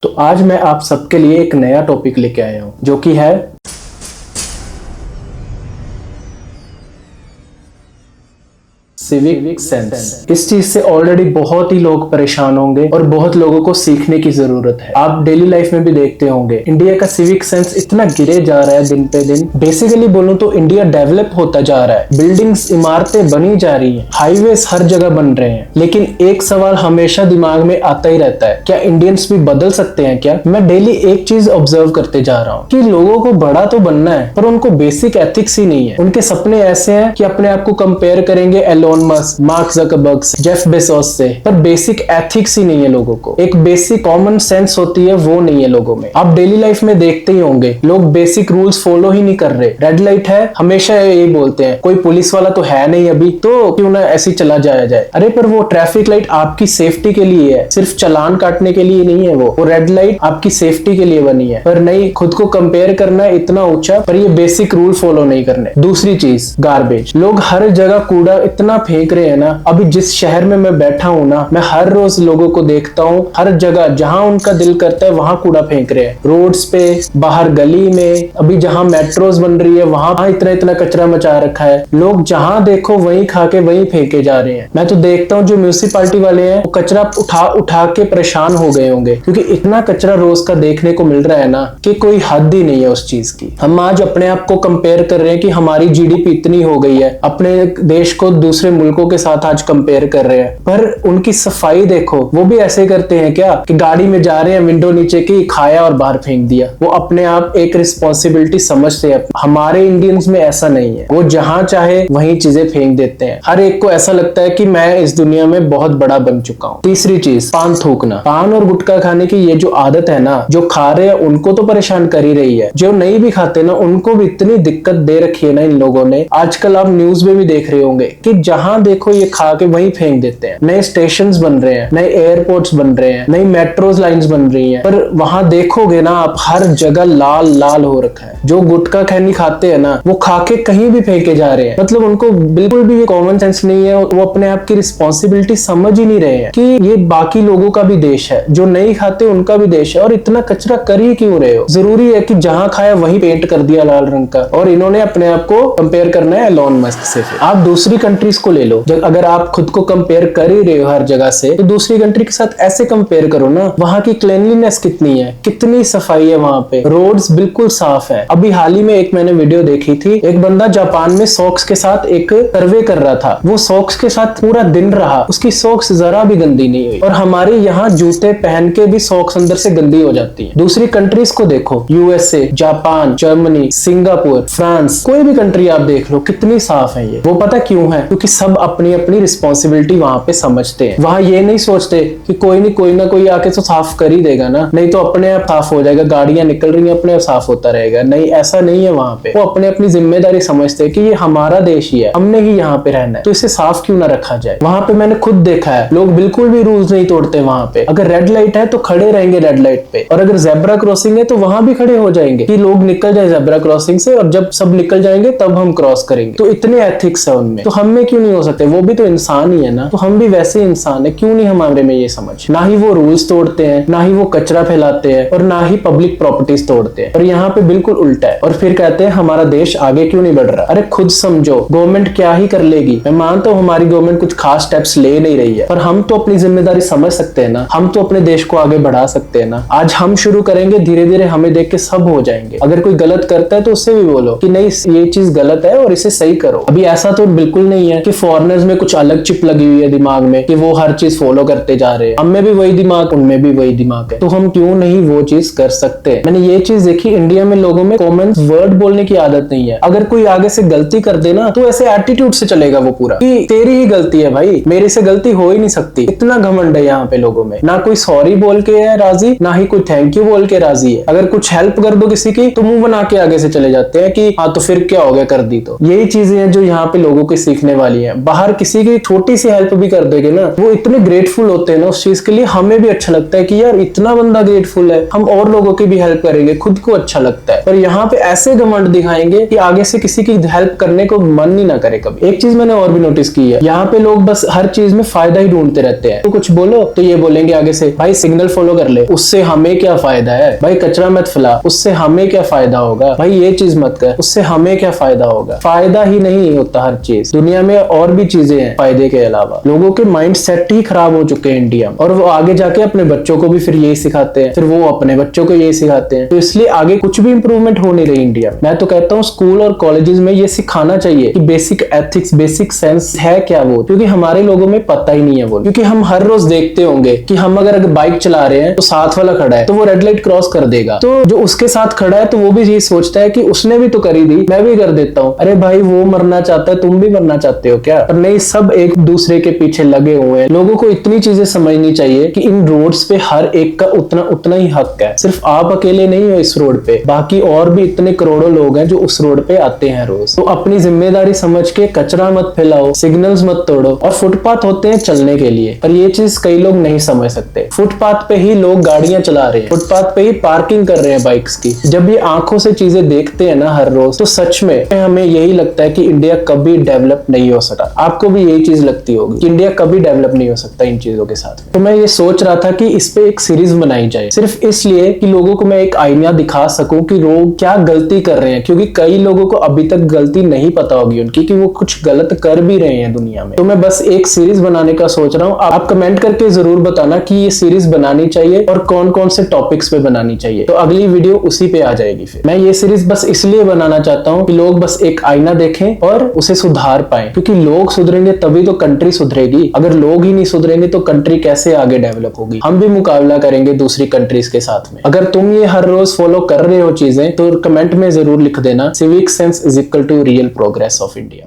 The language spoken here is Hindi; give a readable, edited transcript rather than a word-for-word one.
तो आज मैं आप सबके लिए एक नया टॉपिक लेके आया हूं जो कि है सिविक सेंस। इस चीज से ऑलरेडी बहुत ही लोग परेशान होंगे और बहुत लोगों को सीखने की जरूरत है। आप डेली लाइफ में भी देखते होंगे इंडिया का सिविक सेंस इतना गिरे जा रहा है दिन पे दिन। बेसिकली बोलूं तो इंडिया डेवलप होता जा रहा है, बिल्डिंग्स इमारतें बनी जा रही हैं, हाईवेज हर जगह बन रहे हैं, लेकिन एक सवाल हमेशा दिमाग में आता ही रहता है, क्या इंडियंस भी बदल सकते हैं क्या? मैं डेली एक चीज ऑब्जर्व करते जा रहा हूँ कि लोगों को बड़ा तो बनना है पर उनको बेसिक एथिक्स ही नहीं है। उनके सपने ऐसे हैं कि अपने आप को कंपेयर करेंगे Elon Musk, Mark Zuckerberg, Jeff Bezos से, पर बेसिक एथिक्स ही नहीं है लोगों को। एक बेसिक कॉमन सेंस होती है वो नहीं है लोगों में। आप डेली लाइफ में देखते ही होंगे लोग बेसिक रूल्स फॉलो ही नहीं कर रहे। रेड लाइट है, हमेशा यही बोलते हैं कोई पुलिस वाला तो है नहीं अभी, तो क्यों ना ऐसी चला जाया जाए। अरे पर वो ट्रैफिक लाइट आपकी सेफ्टी के लिए है, सिर्फ चालान काटने के लिए नहीं है। वो रेड लाइट आपकी सेफ्टी के लिए बनी है, पर नहीं खुद को कंपेयर करना है इतना ऊंचा, पर ये बेसिक रूल फॉलो नहीं करने। दूसरी चीज गार्बेज। लोग हर जगह कूड़ा इतना फेंक रहे हैं ना। अभी जिस शहर में मैं बैठा हूँ ना, मैं हर रोज लोगों को देखता हूँ, हर जगह जहां उनका दिल करता है वहां कूड़ा फेंक रहे हैं। रोड्स पे, बाहर गली में, अभी जहां मेट्रोज बन रही है वहां इतना इतना कचरा मचा रखा है। लोग जहां देखो वहीं खा के वहीं फेंके जा रहे हैं। मैं तो देखता हूँ जो म्यूनिसिपालिटी वाले हैं वो कचरा उठा उठा के परेशान हो गए होंगे, क्योंकि इतना कचरा रोज का देखने को मिल रहा है ना कि कोई हद ही नहीं है उस चीज की। हम आज अपने आप को कंपेयर कर रहे हैं कि हमारी जीडीपी इतनी हो गई है, अपने देश को दूसरे मुल्कों के साथ आज कंपेयर कर रहे हैं, पर उनकी सफाई देखो, वो भी ऐसे करते हैं क्या कि गाड़ी में जा रहे हैं, विंडो नीचे की, खाया और बाहर फेंक दिया। वो अपने आप एक रिस्पॉन्सिबिलिटी समझते हैं। हमारे इंडियंस में ऐसा नहीं है, वो जहां चाहे वहीं चीजें फेंक देते हैं। हर एक को ऐसा लगता है कि मैं इस दुनिया में बहुत बड़ा बन चुका हूँ। तीसरी चीज, पान थूकना। पान और गुटखा खाने की ये जो आदत है ना, जो खा रहे हैं उनको तो परेशान कर ही रही है, जो नहीं भी खाते ना उनको भी इतनी दिक्कत दे रखी है ना इन लोगों ने। आजकल आप न्यूज में भी देख रहे होंगे कि जहां देखो ये खा के वहीं फेंक देते हैं। नए स्टेशंस बन रहे हैं, नए एयरपोर्ट्स बन रहे हैं, नई मेट्रोज लाइंस बन रही हैं, पर वहां देखोगे ना आप हर जगह लाल लाल हो रखा है। जो गुटखा खैनी खाते हैं ना वो खा के कहीं भी फेंके जा रहे हैं। मतलब उनको बिल्कुल भी कॉमन सेंस नहीं है, वो अपने आप की रिस्पॉन्सिबिलिटी समझ ही नहीं रहे हैं कि ये बाकी लोगों का भी देश है, जो नहीं खाते उनका भी देश है, और इतना कचरा कर ही क्यों रहे हो? जरूरी है कि जहां खाया वहीं पेंट कर दिया लाल रंग का, और इन्होंने अपने आप को कंपेयर करना है एलोन मस्क से। आप दूसरी कंट्रीज को ले लो, अगर आप खुद को कंपेयर कर ही रहे हो हर जगह से, तो दूसरी कंट्री के साथ ऐसे कंपेयर करो ना। वहां की क्लीनलीनेस कितनी है, कितनी सफाई है वहां पे, रोड्स बिल्कुल साफ है। अभी हाल ही में एक मैंने वीडियो देखी थी, एक बंदा जापान में सॉक्स के साथ एक सर्वे कर रहा था। वो सॉक्स के साथ पूरा दिन रहा, उसकी सॉक्स जरा भी गंदी नहीं हुई। और हमारे यहाँ जूते पहन के भी सॉक्स अंदर से गंदी हो जाती है। दूसरी कंट्रीज को देखो, USA, Japan, Germany, Singapore, France, कोई भी कंट्री आप देख लो कितनी साफ है ये। वो पता क्यों है? क्योंकि सब अपनी अपनी रिस्पॉन्सिबिलिटी वहां पे समझते हैं। वहां ये नहीं सोचते कि कोई नहीं, कोई ना कोई आके तो साफ कर ही देगा ना, नहीं तो अपने आप साफ हो जाएगा, गाड़ियां निकल रही हैं अपने आप साफ होता रहेगा। नहीं, ऐसा नहीं है वहां पे। वो अपने अपनी जिम्मेदारी समझते हैं कि ये हमारा देश ही है, हमने ही यहाँ पे रहना है, तो इसे साफ क्यों ना रखा जाए। वहां पे मैंने खुद देखा है लोग बिल्कुल भी रूल्स नहीं तोड़ते वहां पे। अगर रेड लाइट है तो खड़े रहेंगे रेड लाइट पे, और अगर जेब्रा क्रॉसिंग है तो वहां भी खड़े हो जाएंगे कि लोग निकल जाए जेब्रा क्रॉसिंग से, और जब सब निकल जाएंगे तब हम क्रॉस करेंगे। तो इतने एथिक्स है उनमें, तो हम में क्यों नहीं हो सकते? वो भी तो इंसान ही है ना, तो हम भी वैसे इंसान है, क्यों नहीं हमारे में ये समझ? ना ही वो रूल्स तोड़ते हैं, ना ही वो कचरा फैलाते हैं, और ना ही पब्लिक प्रॉपर्टीज तोड़ते हैं। और यहाँ पे बिल्कुल उल्टा है, और फिर कहते हैं हमारा देश आगे क्यों नहीं बढ़ रहा। अरे खुद समझो, गवर्नमेंट क्या ही कर लेगी। मैं मानता हूँ हमारी गवर्नमेंट कुछ खास स्टेप्स ले नहीं रही है, पर हम तो अपनी जिम्मेदारी समझ सकते हैं ना, हम तो अपने देश को आगे बढ़ा सकते हैं ना। आज हम शुरू करेंगे, धीरे धीरे हमें देख के सब हो जाएंगे। अगर कोई गलत करता है तो उससे भी बोलो कि नहीं ये चीज गलत है और इसे सही करो। अभी ऐसा तो बिल्कुल नहीं है कि फॉरेनर्स में कुछ अलग चिप लगी हुई है दिमाग में कि वो हर चीज फॉलो करते जा रहे हैं। हमें भी वही दिमाग, उनमें भी वही दिमाग है, तो हम क्यों नहीं वो चीज कर सकते? मैंने ये चीज देखी, इंडिया में लोगों में कॉमन वर्ड बोलने की आदत नहीं है। अगर कोई आगे से गलती कर देना तो ऐसे एटीट्यूड से चलेगा वो पूरा कि तेरी ही गलती है भाई, मेरे से गलती हो ही नहीं सकती। इतना घमंड है यहाँ पे लोगों में। ना कोई सॉरी बोल के है राजी, ना ही कोई थैंक यू बोल के राजी है। अगर कुछ हेल्प कर दो किसी की तो मुंह बना के आगे से चले जाते हैं कि हाँ तो फिर क्या हो गया, कर दी तो। यही चीजें हैं जो यहाँ पे लोगों की सीखने वाली है। है। बाहर किसी की छोटी सी हेल्प भी कर देंगे ना, वो इतने ग्रेटफुल होते हैं ना उस चीज के लिए, हमें भी अच्छा लगता है कि यार इतना बंदा ग्रेटफुल है, हम और लोगों की भी हेल्प करेंगे, खुद को अच्छा लगता है। पर यहाँ पे ऐसे घमंड दिखाएंगे कि आगे से किसी की हेल्प करने को मन ही ना करे कभी। एक चीज मैंने और भी नोटिस की है, यहाँ पे लोग बस हर चीज में फायदा ही ढूंढते रहते हैं। तो कुछ बोलो तो ये बोलेंगे आगे से, भाई सिग्नल फॉलो कर ले, उससे हमें क्या फायदा है, भाई कचरा मत फैला, उससे हमें क्या फायदा होगा, भाई ये चीज मत कर, उससे हमें क्या फायदा होगा। फायदा ही नहीं होता हर चीज, दुनिया में और भी चीजें हैं फायदे के अलावा। लोगों के माइंड सेट ही खराब हो चुके हैं इंडिया में, और वो आगे जाके अपने बच्चों को भी फिर यही सिखाते हैं, फिर वो अपने बच्चों को यही सिखाते हैं। तो इसलिए आगे कुछ भी इंप्रूवमेंट हो नहीं रही इंडिया में। मैं तो कहता हूँ स्कूल और कॉलेजेस में ये सिखाना चाहिए कि बेसिक एथिक्स, बेसिक सेंस है क्या वो, क्योंकि हमारे लोगों में पता ही नहीं है वो। क्योंकि हम हर रोज देखते होंगे कि हम अगर बाइक चला रहे हैं तो साथ वाला खड़ा है तो वो रेड लाइट क्रॉस कर देगा, तो जो उसके साथ खड़ा है तो वो भी यही सोचता है कि उसने भी तो करी थी, मैं भी कर देता हूँ। अरे भाई वो मरना चाहता है, तुम भी मरना चाहते हो क्या? पर नहीं, सब एक दूसरे के पीछे लगे हुए हैं। लोगों को इतनी चीजें समझनी चाहिए कि इन रोड्स पे हर एक का उतना उतना ही हक है। सिर्फ आप अकेले नहीं हो इस रोड पे, बाकी और भी इतने करोड़ों लोग हैं जो उस रोड पे आते हैं रोज। तो अपनी जिम्मेदारी समझ के कचरा मत फैलाओ, सिग्नल्स मत तोड़ो। और फुटपाथ होते हैं चलने के लिए, पर ये चीज कई लोग नहीं समझ सकते। फुटपाथ पे ही लोग गाड़ियां चला रहे हैं, फुटपाथ पे ही पार्किंग कर रहे हैं बाइक्स की। जब ये आंखों से चीजें देखते हैं ना हर रोज, तो सच में हमें यही लगता है कि इंडिया कभी डेवलप नहीं हो सकता। आपको भी यही चीज लगती होगी कि इंडिया कभी डेवलप नहीं हो सकता इन चीजों के साथ। तो मैं ये सोच रहा था कि इस पे एक सीरीज बनाई जाए, सिर्फ इसलिए कि लोगों को मैं एक आईना दिखा सकूं कि लोग क्या गलती कर रहे हैं, क्योंकि कई लोगों को अभी तक गलती नहीं पता होगी उनकी कि वो कुछ गलत कर भी रहे हैं दुनिया में। तो मैं बस एक सीरीज बनाने का सोच रहा हूँ। आप कमेंट करके जरूर बताना कि ये सीरीज बनानी चाहिए और कौन कौन से टॉपिक्स पे बनानी चाहिए, तो अगली वीडियो उसी पे आ जाएगी। फिर मैं ये सीरीज बस इसलिए बनाना चाहता हूँ कि लोग बस एक आईना देखें और उसे सुधार पाए, क्योंकि लोग सुधरेंगे तभी तो कंट्री सुधरेगी। अगर लोग ही नहीं सुधरेंगे तो कंट्री कैसे आगे डेवलप होगी? हम भी मुकाबला करेंगे दूसरी कंट्रीज के साथ में। अगर तुम ये हर रोज फॉलो कर रहे हो चीजें, तो कमेंट में जरूर लिख देना, civic sense is equal to real progress of India.